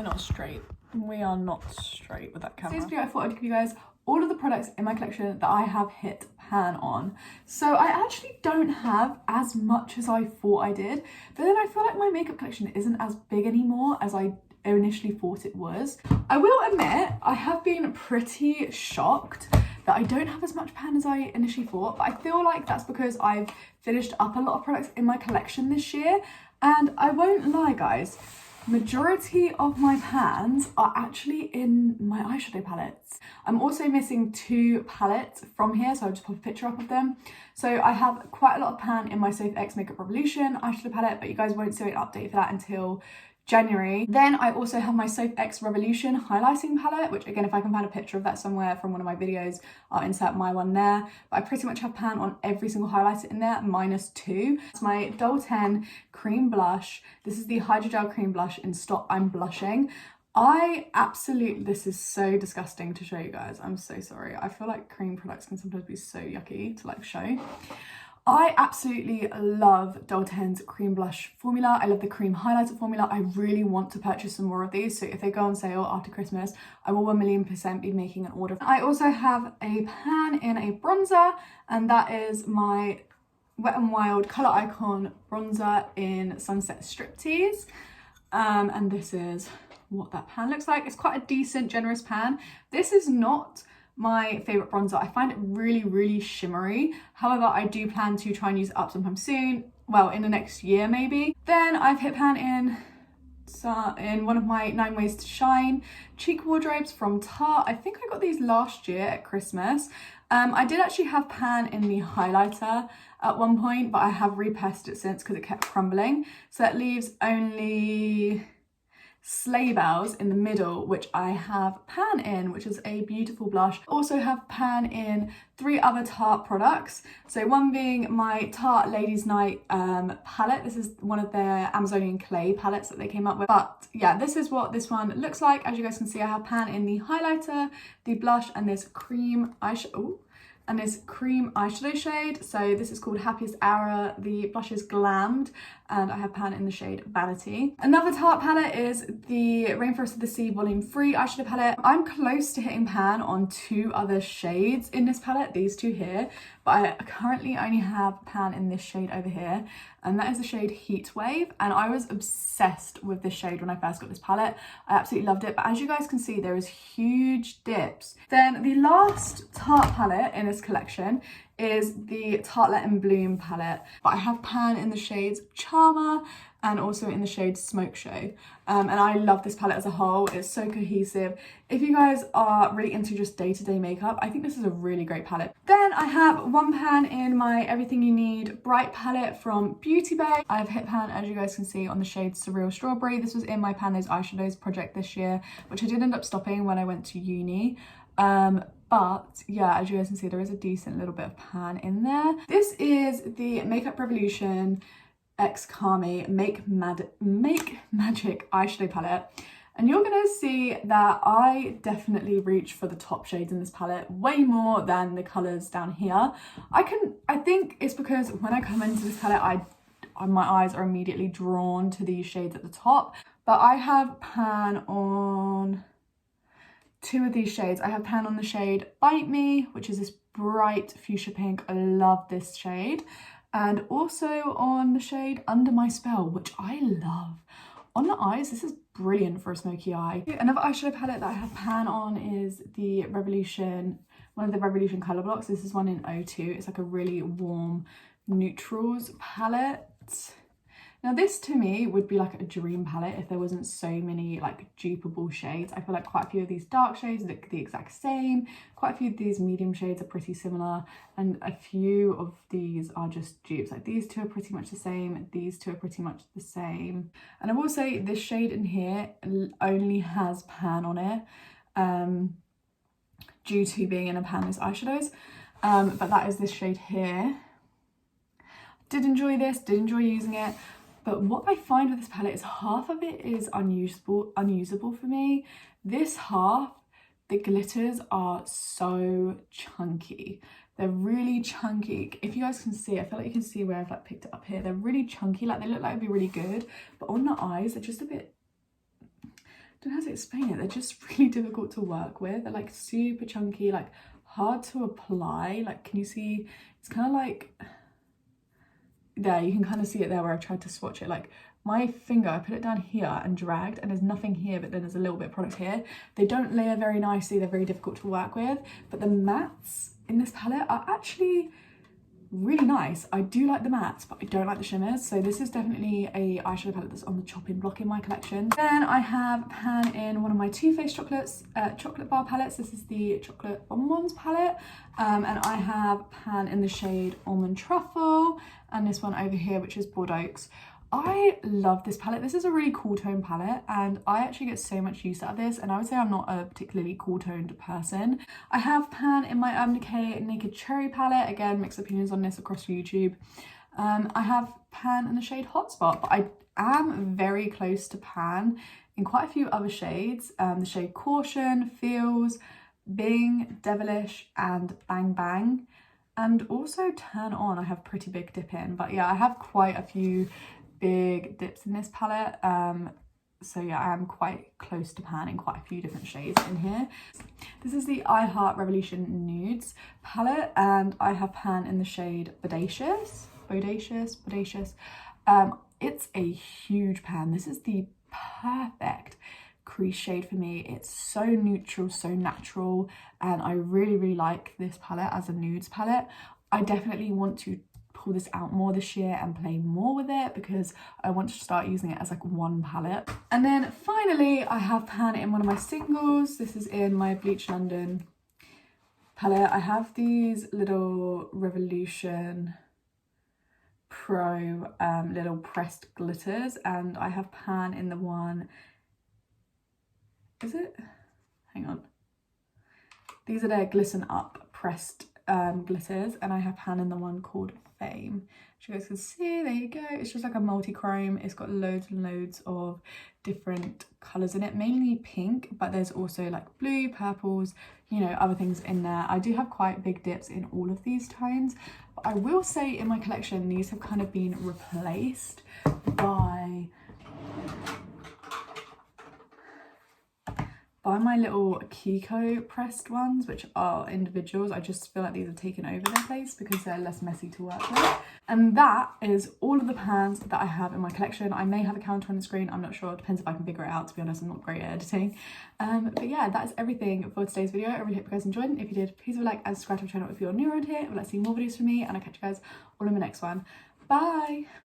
we're not straight. We are not straight with that camera. Today's video, I thought I'd give you guys all of the products in my collection that I have hit pan on. So I actually don't have as much as I thought I did, but then I feel like my makeup collection isn't as big anymore as I initially thought it was. I will admit, I have been pretty shocked that I don't have as much pan as I initially thought, but I feel like that's because I've finished up a lot of products in my collection this year, and I won't lie guys, majority of my pans are actually in my eyeshadow palettes. I'm also missing 2 palettes from here, so I'll just pop a picture up of them. So I have quite a lot of pan in my Safe X Makeup Revolution eyeshadow palette, but you guys won't see an update for that until January. Then I also have my Safe X Revolution highlighting palette, which again, if I can find a picture of that somewhere from one of my videos, I'll insert my one there. But I pretty much have pan on every single highlighter in there, -2. It's my Doll 10 cream blush. This is the Hydrogel cream blush in Stop I'm Blushing. This is so disgusting to show you guys. I'm so sorry. I feel like cream products can sometimes be so yucky to like show. I absolutely love Doll 10's cream blush formula. I love the cream highlighter formula. I really want to purchase some more of these, so if they go on sale after Christmas, I will 1,000,000% be making an order. I also have a pan in a bronzer, and that is my Wet n Wild Colour Icon bronzer in Sunset Striptease. And this is what that pan looks like. It's quite a decent, generous pan. This is not my favourite bronzer. I find it really shimmery. However, I do plan to try and use it up sometime soon. Well, in the next year maybe. Then I've hit pan in one of my 9 Ways to Shine cheek wardrobes from Tarte. I think I got these last year at Christmas. I did actually have pan in the highlighter at one point, but I have repressed it since because it kept crumbling. So that leaves only Sleigh Bells in the middle, which I have pan in, which is a beautiful blush. Also have pan in 3 other Tarte products. So one being my Tarte Ladies Night palette. This is one of their Amazonian clay palettes that they came up with. But yeah, this is what this one looks like. As you guys can see, I have pan in the highlighter, the blush, and this cream eyeshadow. And this cream eyeshadow shade. So this is called Happiest Hour. The blush is Glammed, and I have pan in the shade Vanity. Another Tarte palette is the Rainforest of the Sea Volume 3 eyeshadow palette. I'm close to hitting pan on 2 other shades in this palette, these 2 here, but I currently only have pan in this shade over here, and that is the shade Heat Wave, and I was obsessed with this shade when I first got this palette. I absolutely loved it, but as you guys can see, there is huge dips. Then the last Tarte palette in this collection is the Tartlette and Bloom palette, but I have pan in the shades Charmer and also in the shade Smoke Show, and I love this palette as a whole. It's so cohesive. If you guys are really into just day-to-day makeup, I think this is a really great palette. Then I have one pan in my Everything You Need Bright palette from Beauty Bay. I've hit pan, as you guys can see, on the shade Surreal Strawberry. This was in my Pan Those Eyeshadows project this year, which I did end up stopping when I went to uni. But yeah, as you guys can see, there is a decent little bit of pan in there. This is the Makeup Revolution X Kami Make Magic eyeshadow palette, and you're gonna see that I definitely reach for the top shades in this palette way more than the colors down here. I think it's because when I come into this palette, my eyes are immediately drawn to these shades at the top, but I have pan on 2 of these shades. I have pan on the shade Bite Me, which is this bright fuchsia pink. I love this shade. And also on the shade Under My Spell, which I love. On the eyes, this is brilliant for a smoky eye. Another eyeshadow palette that I have pan on is the Revolution, one of the Revolution colour blocks. This is one in 02. It's like a really warm neutrals palette. Now this to me would be like a dream palette if there wasn't so many like dupeable shades. I feel like quite a few of these dark shades look the exact same. Quite a few of these medium shades are pretty similar, and a few of these are just dupes. Like these 2 are pretty much the same, these 2 are pretty much the same. And I will say this shade in here only has pan on it due to being in a Pan Those Eyeshadows. But that is this shade here. Did enjoy this, did enjoy using it. But what I find with this palette is half of it is unusable for me. This half, the glitters are so chunky. They're really chunky. If you guys can see, I feel like you can see where I've like picked it up here. They're really chunky, like they look like it'd be really good, but on the eyes, they're just a bit, don't know how to explain it. They're just really difficult to work with. They're like super chunky, like hard to apply. Like, can you see? It's kind of like, there, you can kind of see it there where I tried to swatch it. Like my finger, I put it down here and dragged, and there's nothing here, but then there's a little bit of product here. They don't layer very nicely. They're very difficult to work with, but the mattes in this palette are actually really nice. I do like the mattes, but I don't like the shimmers. So this is definitely a eyeshadow palette that's on the chopping block in my collection. Then I have pan in one of my Too Faced chocolates, chocolate bar palettes. This is the chocolate bonbons palette. And I have pan in the shade Almond Truffle, and this one over here, which is Bordeaux. I love this palette. This is a really cool tone palette, and I actually get so much use out of this, and I would say I'm not a particularly cool toned person. I have pan in my Decay Naked Cherry palette. Again, mixed opinions on this across YouTube. I have pan in the shade Hotspot, but I am very close to pan in quite a few other shades. The shade Caution, Feels, Bing, Devilish, and Bang Bang. And also Turn On, I have pretty big dip in. But yeah, I have quite a few big dips in this palette. So yeah, I am quite close to pan in quite a few different shades in here. This is the I Heart Revolution Nudes palette, and I have pan in the shade Bodacious. It's a huge pan. This is the perfect crease shade for me. It's so neutral, so natural, and I really like this palette as a nudes palette. I definitely want to pull this out more this year and play more with it, because I want to start using it as like one palette. And then finally I have pan in one of my singles. This is in my Bleach London palette. I have these little Revolution Pro little pressed glitters, and I have pan in the one, is it? Hang on. These are their Glisten Up pressed glitters, and I have pan in the one called Fame, which you guys can see. There you go. It's just like a multi-chrome. It's got loads and loads of different colours in it, mainly pink, but there's also like blue, purples, you know, other things in there. I do have quite big dips in all of these tones, but I will say in my collection these have kind of been replaced by my little Kiko pressed ones, which are individuals. I just feel like these have taken over their place because they're less messy to work with. And that is all of the pans that I have in my collection. I may have a counter on the screen, I'm not sure. It depends if I can figure it out. To be honest, I'm not great at editing. But yeah, that is everything for today's video. I really hope you guys enjoyed, and if you did, please leave a like and subscribe to the channel if you're new around here. If you'd like to see more videos from me, and I'll catch you guys all in the next one. Bye!